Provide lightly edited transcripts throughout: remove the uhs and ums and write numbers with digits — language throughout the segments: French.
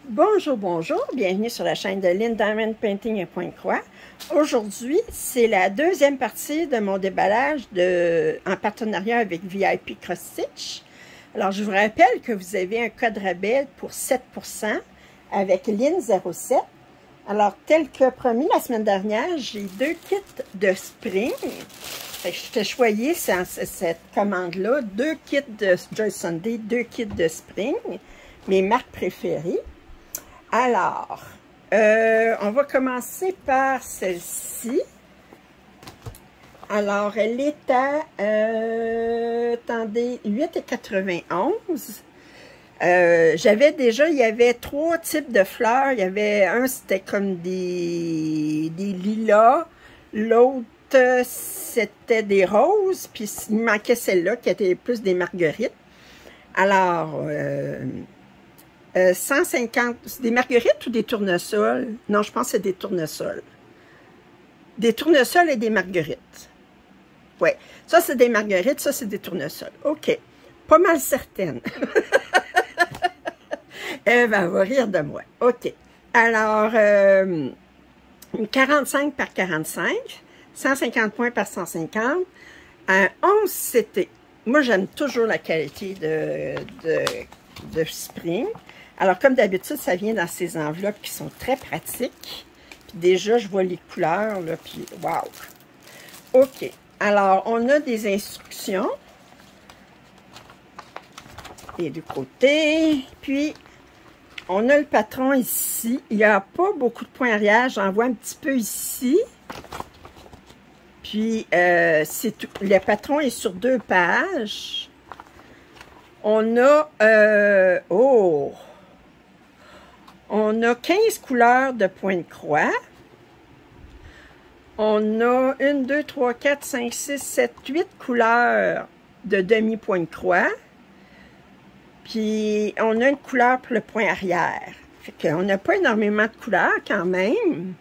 Bonjour, bonjour, bienvenue sur la chaîne de Lynn Diamond Painting et Pointe-Croix. Aujourd'hui, c'est la deuxième partie de mon déballage en partenariat avec VIP Cross Stitch. Alors, je vous rappelle que vous avez un code rabais pour 7% avec Lynn07. Alors, tel que promis la semaine dernière, j'ai deux kits de spring. Je t'ai choisi cette commande-là, deux kits de Joy Sunday, deux kits de spring, mes marques préférées. Alors, on va commencer par celle-ci. Alors, elle est à, attendez, 8,91. J'avais déjà, il y avait trois types de fleurs. Il y avait un, c'était comme des lilas. L'autre, c'était des roses. Puis, il manquait celle-là, qui était plus des marguerites. Alors, 150, des marguerites ou des tournesols? Non, je pense que c'est des tournesols. Des tournesols et des marguerites. Ouais, ça c'est des marguerites, ça c'est des tournesols. OK, pas mal certaine. Elle va rire de moi. OK, alors, 45 par 45, 150 points par 150, 11 CT. Moi, j'aime toujours la qualité de spring. Alors, comme d'habitude, ça vient dans ces enveloppes qui sont très pratiques. Puis déjà, je vois les couleurs, là, puis wow! OK. Alors, on a des instructions. Et du côté. Puis, on a le patron ici. Il n'y a pas beaucoup de points arrière. J'en vois un petit peu ici. Puis, c'est tout. Le patron est sur 2 pages. On a... on a 15 couleurs de points de croix. On a 1, 2, 3, 4, 5, 6, 7, 8 couleurs de demi-point de croix. Puis, on a une couleur pour le point arrière. Fait qu'on n'a pas énormément de couleurs quand même.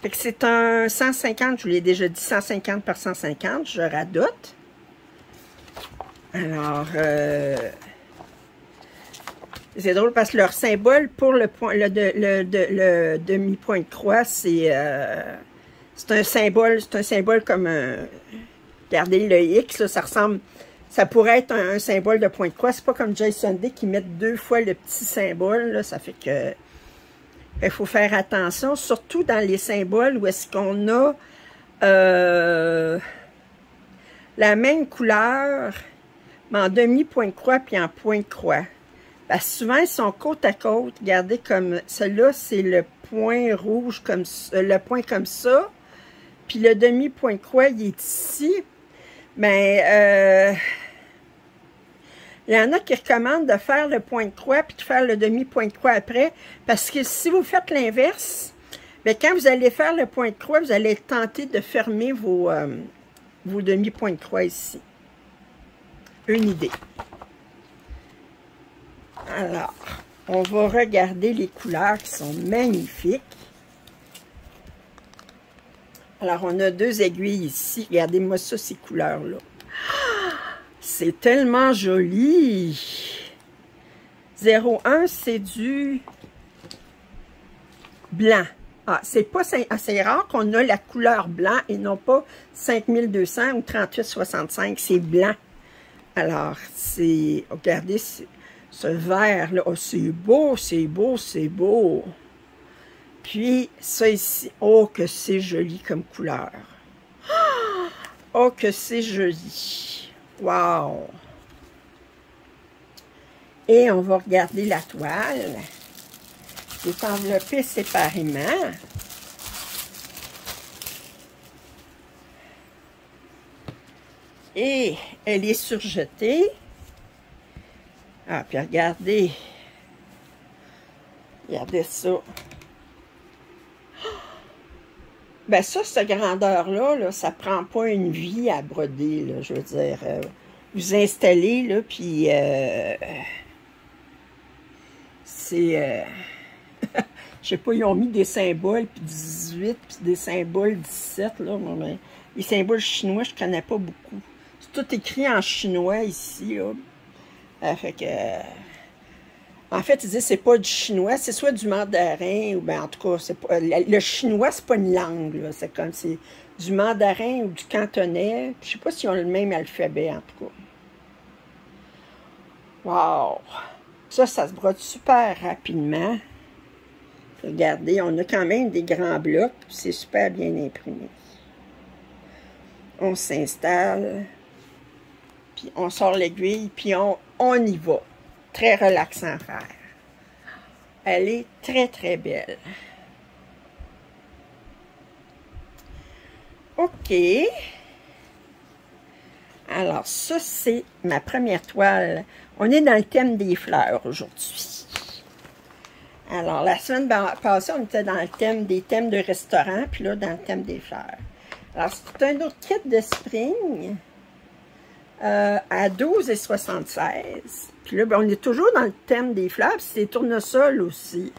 Fait que c'est un 150, je vous l'ai déjà dit, 150 par 150, je radote. Alors, c'est drôle parce que leur symbole pour le demi-point de croix, c'est un symbole comme regardez le X, là, ça ressemble, ça pourrait être un symbole de point de croix. C'est pas comme Joy Sunday qui met 2 fois le petit symbole, là, ça fait que il faut faire attention, surtout dans les symboles où est-ce qu'on a la même couleur, mais en demi-point de croix puis en point de croix. Parce que souvent, ils sont côte à côte. Regardez comme celui-là, c'est le point rouge, comme le point comme ça. Puis le demi-point de croix, il est ici. Mais il y en a qui recommandent de faire le point de croix puis de faire le demi-point de croix après. Parce que si vous faites l'inverse, bien, quand vous allez faire le point de croix, vous allez tenter de fermer vos demi-points de croix ici. Une idée. Alors, on va regarder les couleurs qui sont magnifiques. Alors, on a 2 aiguilles ici. Regardez-moi ça, ces couleurs-là. C'est tellement joli. 01, c'est du blanc. Ah, c'est rare qu'on a la couleur blanc et non pas 5200 ou 3865. C'est blanc. Alors, c'est... Regardez, ce vert-là, oh, c'est beau, c'est beau, c'est beau. Puis, ça ici, oh, que c'est joli comme couleur. Oh, que c'est joli. Wow! Et on va regarder la toile. Elle est enveloppée séparément. Et elle est surjetée. Ah, puis regardez. Regardez ça. Ben ça, cette grandeur-là, là, ça prend pas une vie à broder, là, je veux dire. Vous installez, là, puis c'est... je sais pas, ils ont mis des symboles, puis 18, puis des symboles 17, là. Mais les symboles chinois, je connais pas beaucoup. C'est tout écrit en chinois ici, là. Fait que... En fait, ils disent que c'est pas du chinois, c'est soit du mandarin, ou bien en tout cas, c'est pas, le chinois, c'est pas une langue, là. C'est comme c'est du mandarin ou du cantonais. Je sais pas s'ils ont le même alphabet, en tout cas. Wow! Ça se brode super rapidement. Regardez, on a quand même des grands blocs, c'est super bien imprimé. On s'installe, puis on sort l'aiguille, puis on y va. Très relaxant à faire. Elle est très, très belle. OK. Alors, ça, c'est ma première toile. On est dans le thème des fleurs aujourd'hui. Alors, la semaine passée, on était dans le thème des thèmes de restaurant, puis là, dans le thème des fleurs. Alors, c'est un autre kit de spring à 12,76 $. Puis là, ben, on est toujours dans le thème des fleurs, puis c'est des tournesols aussi.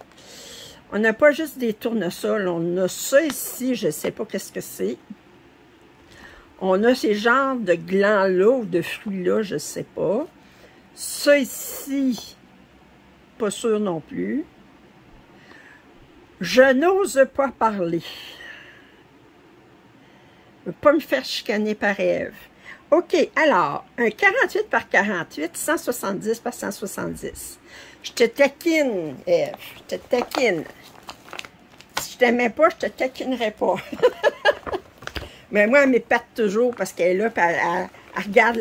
On n'a pas juste des tournesols, on a ça ici, je ne sais pas qu'est-ce que c'est. On a ces genres de glands-là ou de fruits-là, je ne sais pas. Ça ici, pas sûr non plus. Je n'ose pas parler. Je ne veux pas me faire chicaner par Ève. OK, alors, un 48 par 48, 170 par 170. Je te taquine, Ève. Je te taquine. Si je t'aimais pas, je te taquinerais pas. Mais moi, elle m'épate toujours parce qu'elle est là, puis elle regarde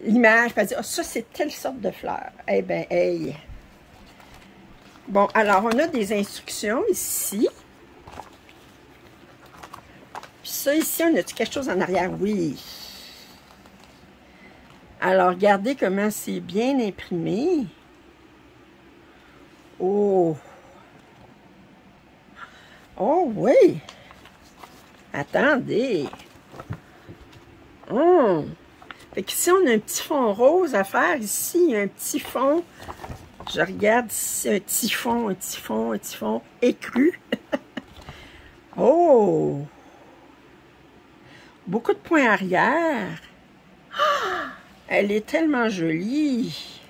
l'image, puis elle dit, oh, ça, c'est telle sorte de fleur. Eh bien, hey. Bon, alors, on a des instructions ici. Puis ça, ici, on a-tu quelque chose en arrière? Oui. Alors, regardez comment c'est bien imprimé. Oh! Oh, oui! Attendez! Oh! Fait qu'ici, on a un petit fond rose à faire. Ici, il y a un petit fond. Je regarde ici, un petit fond écru. Oh! Beaucoup de points arrière. Oh, elle est tellement jolie.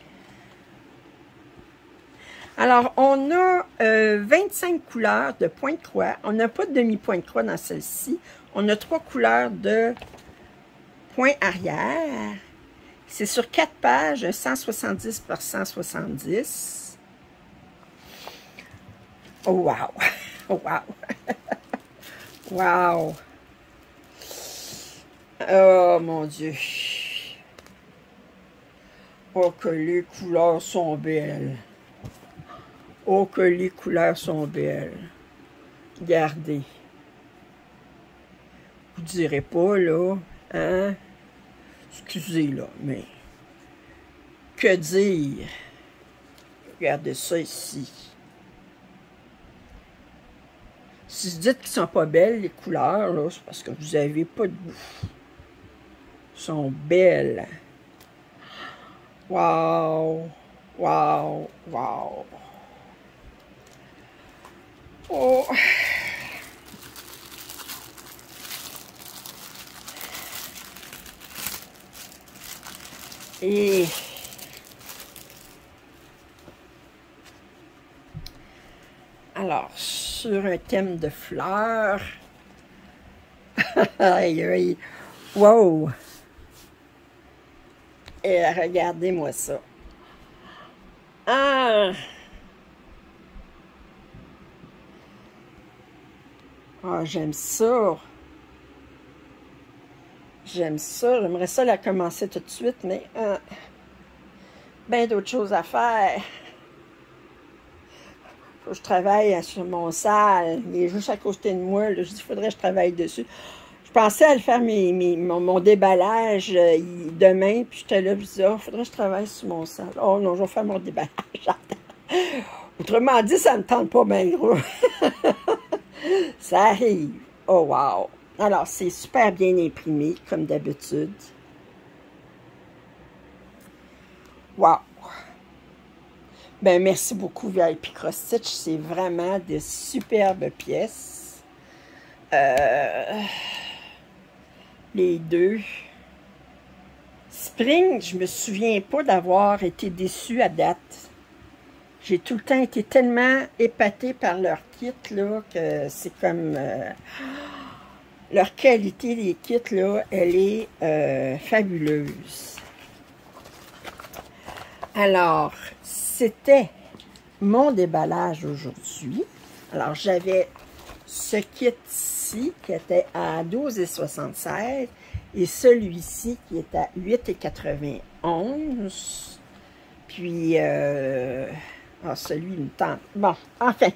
Alors, on a 25 couleurs de points de croix. On n'a pas de demi-point de croix dans celle-ci. On a 3 couleurs de points arrière. C'est sur 4 pages, 170 par 170. Oh, wow! Oh, wow! Wow! Oh, mon Dieu! Oh, que les couleurs sont belles! Oh, que les couleurs sont belles! Regardez! Vous direz pas, là, hein? Excusez, là, mais... Que dire? Regardez ça ici. Si vous dites qu'ils sont pas belles, les couleurs, là, c'est parce que vous n'avez pas de goût. Elles sont belles. Wow! Wow! Wow! Oh! Et... Alors, sur un thème de fleurs... Aïe, aïe! Wow! Et regardez-moi ça. Ah! Ah, j'aime ça. J'aime ça. J'aimerais ça la commencer tout de suite, mais ben d'autres choses à faire. Faut que je travaille sur mon salle. Il est juste à côté de moi. Là. Je dis, il faudrait que je travaille dessus. Je pensais à le faire mon déballage demain, puis j'étais là, je disais, oh, il faudrait que je travaille sur mon salle. Oh non, je vais faire mon déballage. Autrement dit, ça ne me tente pas bien gros. Ça arrive. Oh, wow! Alors, c'est super bien imprimé, comme d'habitude. Wow! Ben, merci beaucoup, VIP Cross Stitch. C'est vraiment des superbes pièces. Les deux. Spring, je me souviens pas d'avoir été déçue à date. J'ai tout le temps été tellement épatée par leur kit, là, que c'est comme... leur qualité des kits, là, elle est fabuleuse. Alors, c'était mon déballage aujourd'hui. Alors, j'avais ce kit-ci qui était à 12,76 et celui-ci qui est à 8,91. Puis, celui me tente. Bon, enfin.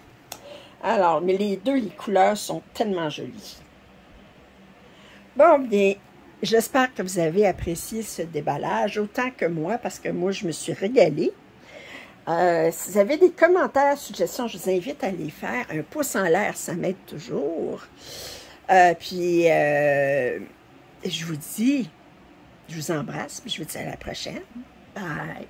Alors, mais les couleurs sont tellement jolies. Bon, bien, j'espère que vous avez apprécié ce déballage autant que moi, parce que moi, je me suis régalée. Si vous avez des commentaires, suggestions, je vous invite à les faire. Un pouce en l'air, ça m'aide toujours. Je vous dis, je vous embrasse, puis je vous dis à la prochaine. Bye!